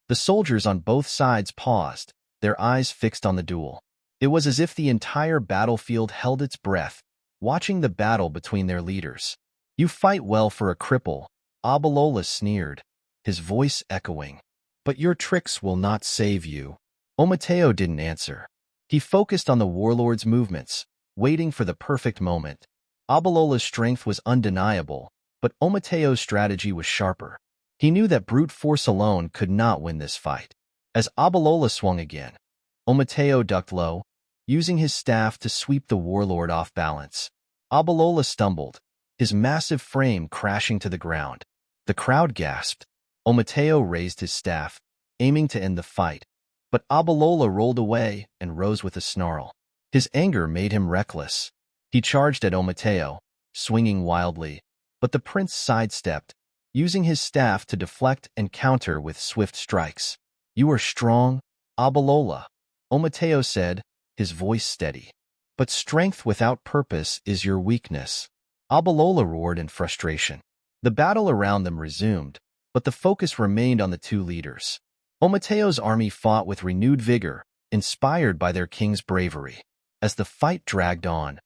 The soldiers on both sides paused, their eyes fixed on the duel. It was as if the entire battlefield held its breath, watching the battle between their leaders. "You fight well for a cripple," Abalola sneered, his voice echoing. "But your tricks will not save you." Omotayo didn't answer. He focused on the warlord's movements, waiting for the perfect moment. Abalola's strength was undeniable, but Omotayo's strategy was sharper. He knew that brute force alone could not win this fight. As Abalola swung again, Omotayo ducked low, using his staff to sweep the warlord off balance. Abalola stumbled, his massive frame crashing to the ground. The crowd gasped. Omotayo raised his staff, aiming to end the fight, but Abalola rolled away and rose with a snarl. His anger made him reckless. He charged at Omotayo, swinging wildly, but the prince sidestepped, using his staff to deflect and counter with swift strikes. "You are strong, Abalola," Omotayo said, his voice steady. "But strength without purpose is your weakness." Abalola roared in frustration. The battle around them resumed, but the focus remained on the two leaders. Omotayo's army fought with renewed vigor, inspired by their king's bravery. As the fight dragged on,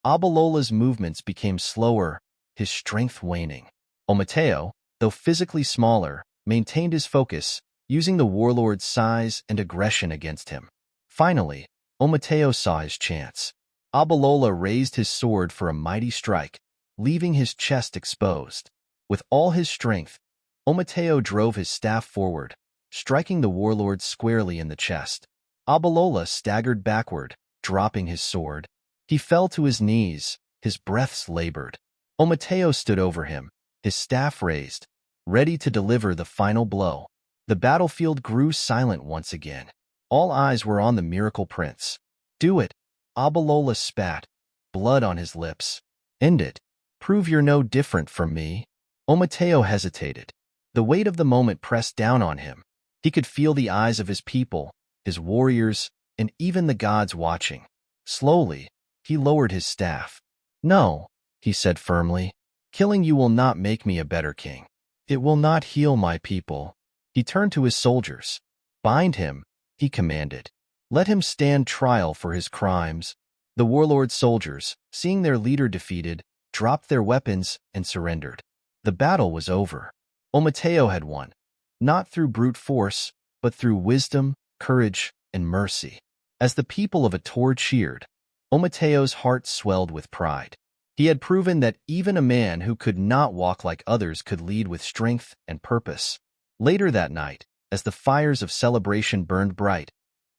Abalola's movements became slower, his strength waning. Omotayo, though physically smaller, maintained his focus, using the warlord's size and aggression against him. Finally, Omotayo saw his chance. Abalola raised his sword for a mighty strike, leaving his chest exposed. With all his strength, Omotayo drove his staff forward, striking the warlord squarely in the chest. Abalola staggered backward, dropping his sword. He fell to his knees, his breaths labored. Omotayo stood over him, his staff raised, ready to deliver the final blow. The battlefield grew silent once again. All eyes were on the miracle prince. "Do it," Abalola spat, blood on his lips. "End it. Prove you're no different from me." Omotayo hesitated. The weight of the moment pressed down on him. He could feel the eyes of his people, his warriors, and even the gods watching. Slowly, he lowered his staff. "No," he said firmly. "Killing you will not make me a better king. It will not heal my people." He turned to his soldiers. "Bind him," he commanded. "Let him stand trial for his crimes." The warlord's soldiers, seeing their leader defeated, dropped their weapons and surrendered. The battle was over. Omotayo had won, not through brute force, but through wisdom, courage, and mercy. As the people of Ator cheered, Omotayo's heart swelled with pride. He had proven that even a man who could not walk like others could lead with strength and purpose. Later that night, as the fires of celebration burned bright,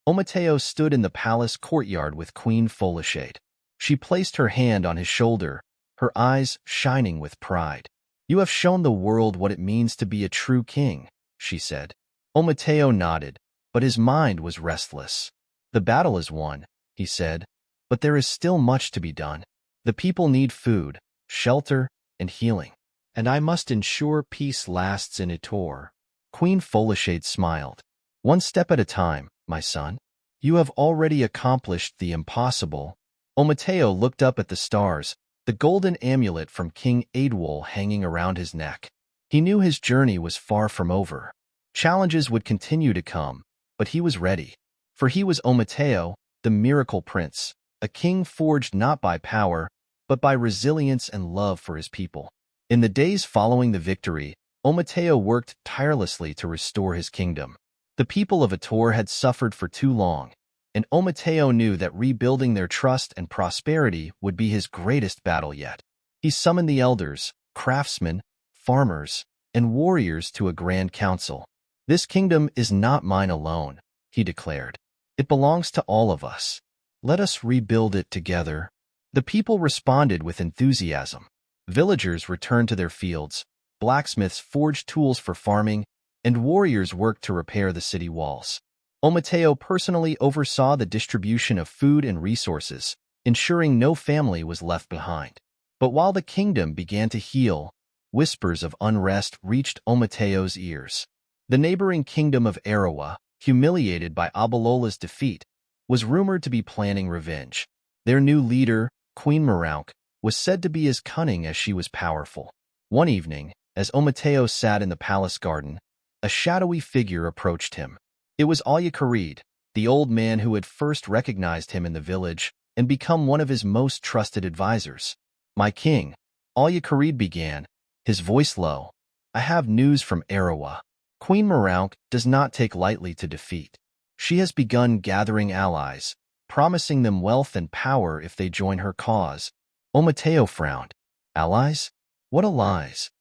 Omotayo stood in the palace courtyard with Queen Folashade. She placed her hand on his shoulder, her eyes shining with pride. "You have shown the world what it means to be a true king," she said. Omotayo nodded, but his mind was restless. "The battle is won," he said, "but there is still much to be done. The people need food, shelter, and healing, and I must ensure peace lasts in Ator." Queen Folashade smiled. "One step at a time, my son. You have already accomplished the impossible." Omotayo looked up at the stars, the golden amulet from King Adwol hanging around his neck. He knew his journey was far from over. Challenges would continue to come, but he was ready. For he was Omotayo, the miracle prince, a king forged not by power, but by resilience and love for his people. In the days following the victory, Omotayo worked tirelessly to restore his kingdom. The people of Ator had suffered for too long, and Omotayo knew that rebuilding their trust and prosperity would be his greatest battle yet. He summoned the elders, craftsmen, farmers, and warriors to a grand council. "This kingdom is not mine alone," he declared. "It belongs to all of us. Let us rebuild it together." The people responded with enthusiasm. Villagers returned to their fields, blacksmiths forged tools for farming, and warriors worked to repair the city walls. Omotayo personally oversaw the distribution of food and resources, ensuring no family was left behind. But while the kingdom began to heal, whispers of unrest reached Omotayo's ears. The neighboring kingdom of Arawa, humiliated by Abalola's defeat, was rumored to be planning revenge. Their new leader, Queen Merauk, was said to be as cunning as she was powerful. One evening, as Omotayo sat in the palace garden, a shadowy figure approached him. It was Al-Yaqarid, the old man who had first recognized him in the village and become one of his most trusted advisors. "My king," Al-Yaqarid began, his voice low, "I have news from Arawa. Queen Merauk does not take lightly to defeat. She has begun gathering allies, promising them wealth and power if they join her cause." Omotayo frowned. "Allies? What allies?"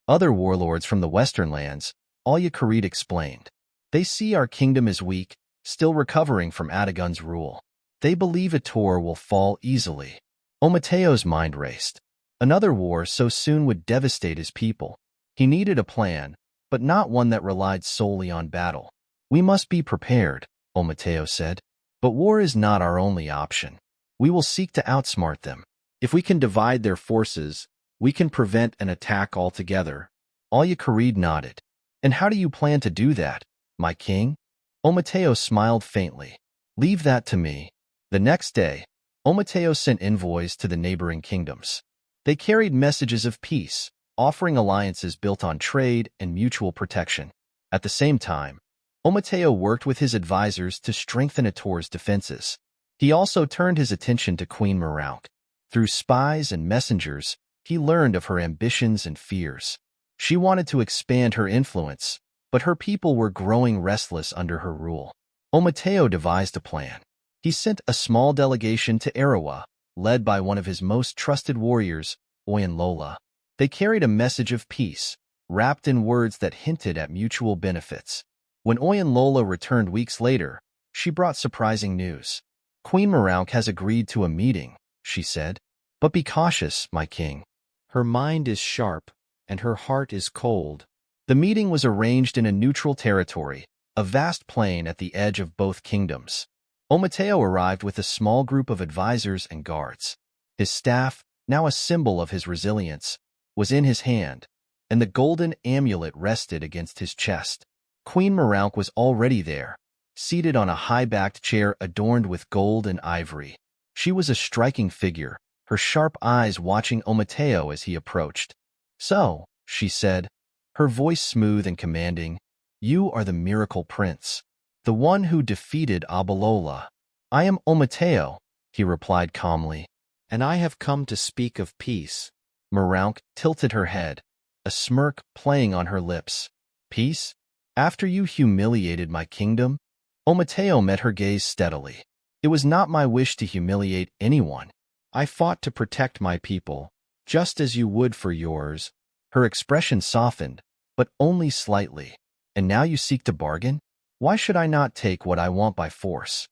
"Other warlords from the western lands," Al-Yaqarid explained. "They see our kingdom is weak, still recovering from Adagun's rule. They believe Ator will fall easily." Omotayo's mind raced. Another war so soon would devastate his people. He needed a plan, but not one that relied solely on battle. "We must be prepared," Omotayo said. "But war is not our only option. We will seek to outsmart them. If we can divide their forces, we can prevent an attack altogether." Al-Yaqarid nodded. "And how do you plan to do that, my king?" Omotayo smiled faintly. "Leave that to me." The next day, Omotayo sent envoys to the neighboring kingdoms. They carried messages of peace, offering alliances built on trade and mutual protection. At the same time, Omotayo worked with his advisors to strengthen Ator's defenses. He also turned his attention to Queen Merauk. Through spies and messengers, he learned of her ambitions and fears. She wanted to expand her influence, but her people were growing restless under her rule. Omotayo devised a plan. He sent a small delegation to Arawa, led by one of his most trusted warriors, Oyanlola. They carried a message of peace, wrapped in words that hinted at mutual benefits. When Oyanlola returned weeks later, she brought surprising news. "Queen Merauk has agreed to a meeting," she said. "But be cautious, my king. Her mind is sharp, and her heart is cold." The meeting was arranged in a neutral territory, a vast plain at the edge of both kingdoms. Omotayo arrived with a small group of advisors and guards. His staff, now a symbol of his resilience, was in his hand, and the golden amulet rested against his chest. Queen Merauk was already there, seated on a high-backed chair adorned with gold and ivory. She was a striking figure, her sharp eyes watching Omotayo as he approached. "So," she said, her voice smooth and commanding, "you are the miracle prince, the one who defeated Abalola." "I am Omotayo," he replied calmly, "and I have come to speak of peace." Merauk tilted her head, a smirk playing on her lips. "Peace? After you humiliated my kingdom?" Omotayo met her gaze steadily. "It was not my wish to humiliate anyone. I fought to protect my people, just as you would for yours." Her expression softened, but only slightly. "And now you seek to bargain? Why should I not take what I want by force?"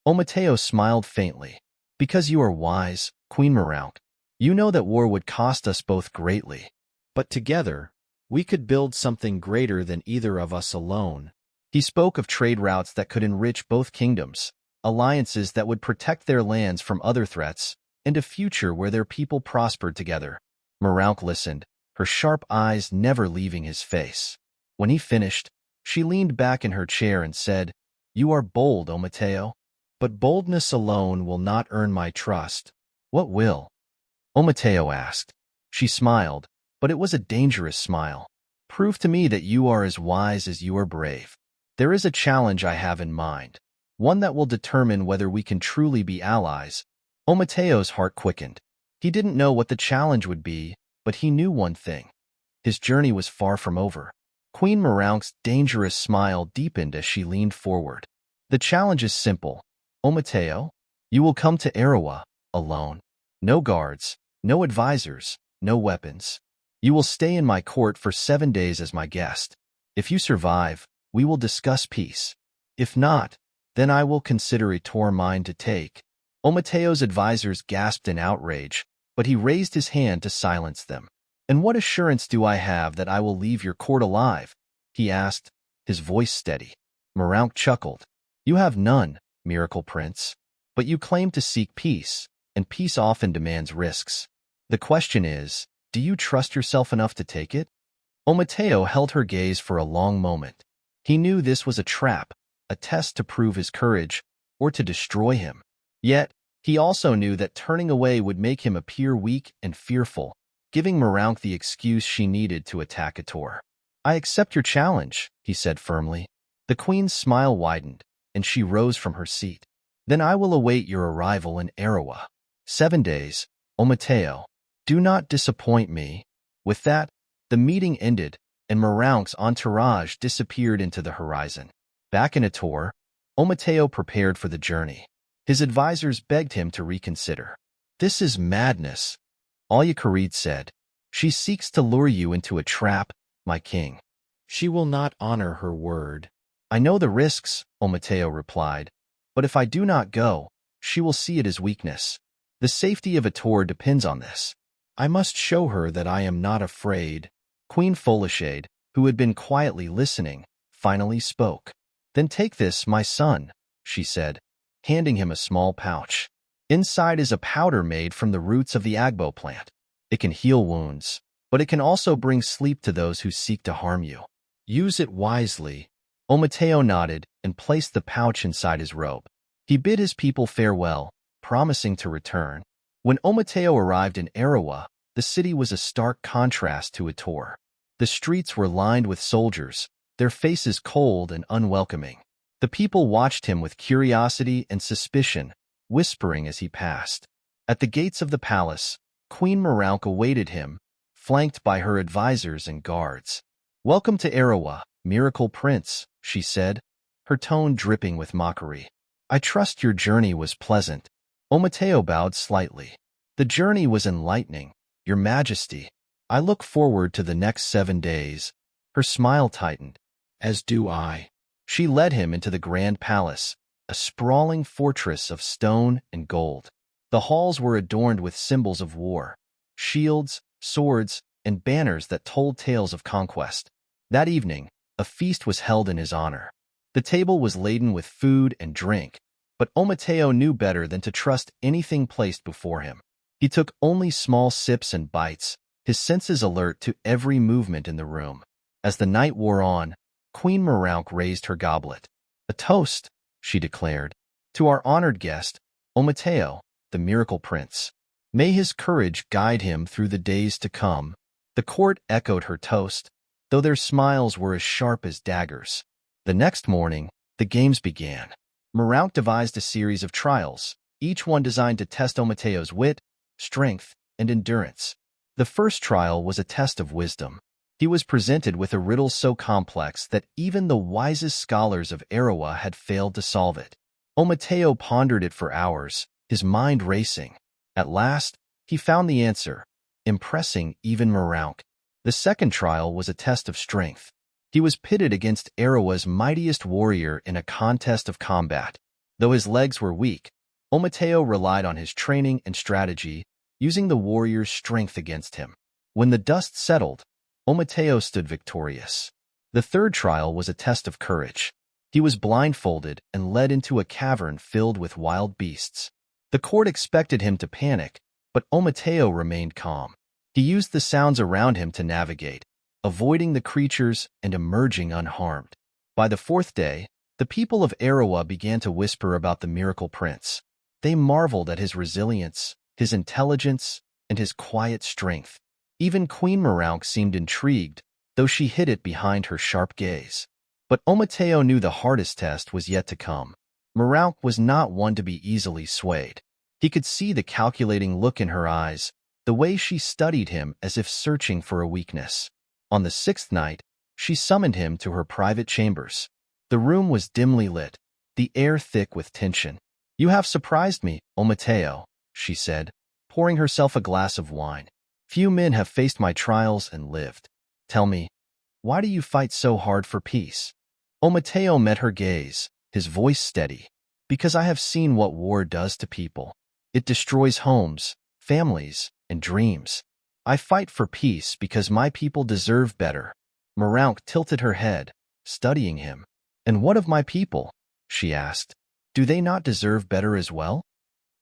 Omotayo smiled faintly. "Because you are wise, Queen Merauk. You know that war would cost us both greatly. But together, we could build something greater than either of us alone." He spoke of trade routes that could enrich both kingdoms, alliances that would protect their lands from other threats, and a future where their people prospered together. Merauk listened, her sharp eyes never leaving his face. When he finished, she leaned back in her chair and said, "You are bold, Omotayo. But boldness alone will not earn my trust. What will?" Omotayo asked. She smiled, but it was a dangerous smile. "Prove to me that you are as wise as you are brave. There is a challenge I have in mind, one that will determine whether we can truly be allies." Omotayo's heart quickened. He didn't know what the challenge would be, but he knew one thing. His journey was far from over. Queen Merauk's dangerous smile deepened as she leaned forward. "The challenge is simple, Omotayo. You will come to Arawa, alone. No guards, no advisors, no weapons. You will stay in my court for 7 days as my guest. If you survive, we will discuss peace. If not, then I will consider Ator mine to take." Omotayo's advisors gasped in outrage, but he raised his hand to silence them. "And what assurance do I have that I will leave your court alive?" he asked, his voice steady. Merauk chuckled. "You have none, Miracle Prince. But you claim to seek peace, and peace often demands risks. The question is, do you trust yourself enough to take it?" Omotayo held her gaze for a long moment. He knew this was a trap, a test to prove his courage, or to destroy him. Yet, he also knew that turning away would make him appear weak and fearful, giving Merauk the excuse she needed to attack Ator. I accept your challenge, he said firmly. The queen's smile widened, and she rose from her seat. Then I will await your arrival in Arawa. 7 days, Omotayo. Do not disappoint me. With that, the meeting ended, and Marank's entourage disappeared into the horizon. Back in Ator, Omotayo prepared for the journey. His advisors begged him to reconsider. This is madness, Al-Yakarid said. She seeks to lure you into a trap, my king. She will not honor her word. I know the risks, Omotayo replied, but if I do not go, she will see it as weakness. The safety of Ator depends on this. I must show her that I am not afraid. Queen Folishade, who had been quietly listening, finally spoke. Then take this, my son, she said, handing him a small pouch. Inside is a powder made from the roots of the agbo plant. It can heal wounds, but it can also bring sleep to those who seek to harm you. Use it wisely. Omotayo nodded and placed the pouch inside his robe. He bid his people farewell, promising to return. When Omotayo arrived in Arawa, the city was a stark contrast to Ator. The streets were lined with soldiers, their faces cold and unwelcoming. The people watched him with curiosity and suspicion, whispering as he passed. At the gates of the palace, Queen Marank awaited him, flanked by her advisors and guards. Welcome to Arawa, Miracle Prince, she said, her tone dripping with mockery. I trust your journey was pleasant. Omotayo bowed slightly. The journey was enlightening, Your Majesty. I look forward to the next 7 days. Her smile tightened. As do I. She led him into the grand palace, a sprawling fortress of stone and gold. The halls were adorned with symbols of war, shields, swords, and banners that told tales of conquest. That evening, a feast was held in his honor. The table was laden with food and drink, but Omotayo knew better than to trust anything placed before him. He took only small sips and bites, his senses alert to every movement in the room. As the night wore on, Queen Marank raised her goblet. A toast, she declared, to our honored guest, Omotayo, the Miracle Prince. May his courage guide him through the days to come. The court echoed her toast, though their smiles were as sharp as daggers. The next morning, the games began. Marank devised a series of trials, each one designed to test Omotayo's wit, strength, and endurance. The first trial was a test of wisdom. He was presented with a riddle so complex that even the wisest scholars of Arawa had failed to solve it. Omotayo pondered it for hours, his mind racing. At last, he found the answer, impressing even Marank. The second trial was a test of strength. He was pitted against Arawa's mightiest warrior in a contest of combat. Though his legs were weak, Omotayo relied on his training and strategy, using the warrior's strength against him. When the dust settled, Omotayo stood victorious. The third trial was a test of courage. He was blindfolded and led into a cavern filled with wild beasts. The court expected him to panic, but Omotayo remained calm. He used the sounds around him to navigate, avoiding the creatures and emerging unharmed. By the fourth day, the people of Arawa began to whisper about the Miracle Prince. They marveled at his resilience, his intelligence, and his quiet strength. Even Queen Marank seemed intrigued, though she hid it behind her sharp gaze. But Omotayo knew the hardest test was yet to come. Marank was not one to be easily swayed. He could see the calculating look in her eyes, the way she studied him as if searching for a weakness. On the 6th night, she summoned him to her private chambers. The room was dimly lit, the air thick with tension. You have surprised me, Omotayo, she said, pouring herself a glass of wine. Few men have faced my trials and lived. Tell me, why do you fight so hard for peace? Omotayo met her gaze, his voice steady. Because I have seen what war does to people. It destroys homes, families, and dreams. I fight for peace because my people deserve better. Marank tilted her head, studying him. And what of my people? She asked. Do they not deserve better as well?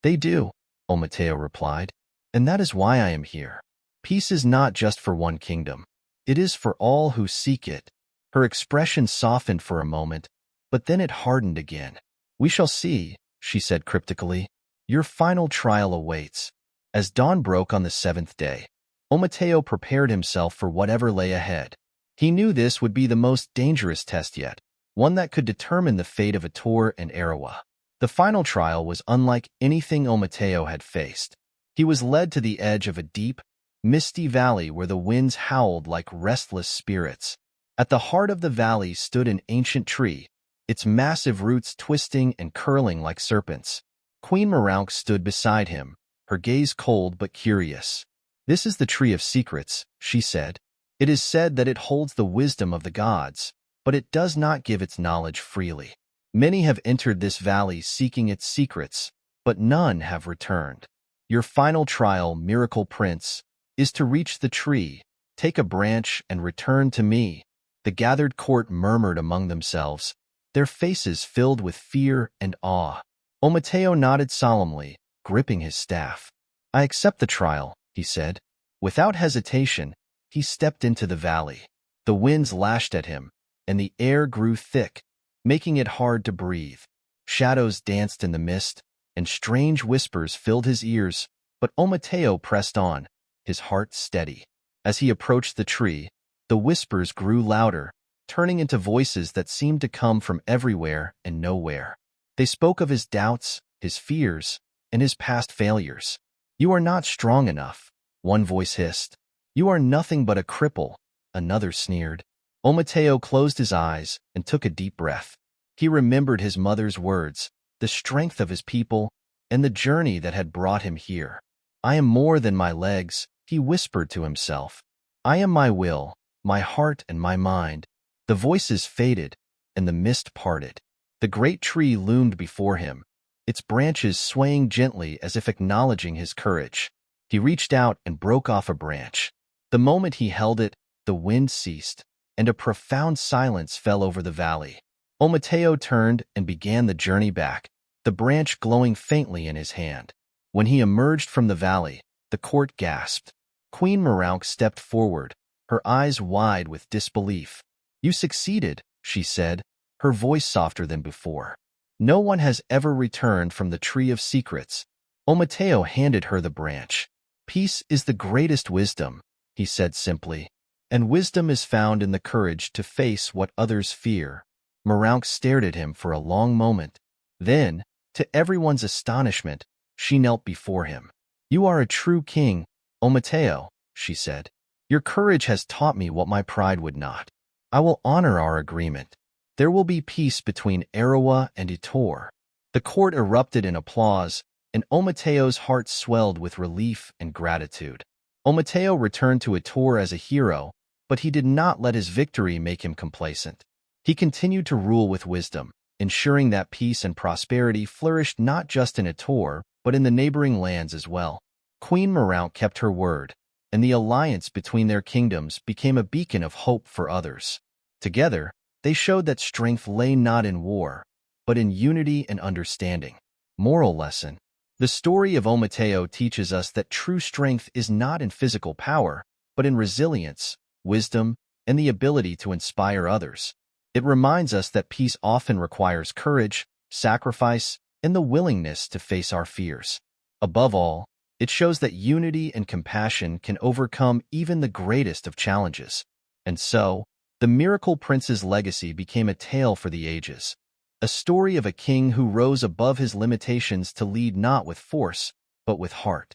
They do, Omotayo replied. And that is why I am here. Peace is not just for one kingdom. It is for all who seek it. Her expression softened for a moment, but then it hardened again. We shall see, she said cryptically. Your final trial awaits. As dawn broke on the 7th day, Omotayo prepared himself for whatever lay ahead. He knew this would be the most dangerous test yet, one that could determine the fate of Ator and Arawa. The final trial was unlike anything Omotayo had faced. He was led to the edge of a deep, misty valley where the winds howled like restless spirits. At the heart of the valley stood an ancient tree, its massive roots twisting and curling like serpents. Queen Meraunq stood beside him, her gaze cold but curious. "This is the Tree of Secrets," she said. "It is said that it holds the wisdom of the gods, but it does not give its knowledge freely. Many have entered this valley seeking its secrets, but none have returned. Your final trial, Miracle Prince, is to reach the tree, take a branch, and return to me." The gathered court murmured among themselves, their faces filled with fear and awe. Omotayo nodded solemnly, gripping his staff. "I accept the trial," he said. Without hesitation, he stepped into the valley. The winds lashed at him, and the air grew thick, making it hard to breathe. Shadows danced in the mist, and strange whispers filled his ears, but Omotayo pressed on, his heart steady. As he approached the tree, the whispers grew louder, turning into voices that seemed to come from everywhere and nowhere. They spoke of his doubts, his fears, and his past failures. "You are not strong enough," one voice hissed. "You are nothing but a cripple," another sneered. Omotayo closed his eyes and took a deep breath. He remembered his mother's words, the strength of his people, and the journey that had brought him here. "I am more than my legs," he whispered to himself. "I am my will, my heart, and my mind." The voices faded, and the mist parted. The great tree loomed before him, its branches swaying gently as if acknowledging his courage. He reached out and broke off a branch. The moment he held it, the wind ceased, and a profound silence fell over the valley. Omotayo turned and began the journey back, the branch glowing faintly in his hand. When he emerged from the valley, the court gasped. Queen Meraunq stepped forward, her eyes wide with disbelief. "You succeeded," she said, her voice softer than before. "No one has ever returned from the Tree of Secrets." Omotayo handed her the branch. "Peace is the greatest wisdom," he said simply, "and wisdom is found in the courage to face what others fear." Meraunq stared at him for a long moment. Then, to everyone's astonishment, she knelt before him. "You are a true king, Omotayo," she said. "Your courage has taught me what my pride would not. I will honor our agreement. There will be peace between Arawa and Ator." The court erupted in applause, and Omotayo's heart swelled with relief and gratitude. Omotayo returned to Ator as a hero, but he did not let his victory make him complacent. He continued to rule with wisdom, ensuring that peace and prosperity flourished not just in Ator, but in the neighboring lands as well. Queen Meraunq kept her word, and the alliance between their kingdoms became a beacon of hope for others. Together, they showed that strength lay not in war, but in unity and understanding. Moral lesson: the story of Omotayo teaches us that true strength is not in physical power, but in resilience, wisdom, and the ability to inspire others. It reminds us that peace often requires courage, sacrifice, and the willingness to face our fears. Above all, it shows that unity and compassion can overcome even the greatest of challenges. And so, the Miracle Prince's legacy became a tale for the ages, a story of a king who rose above his limitations to lead not with force, but with heart.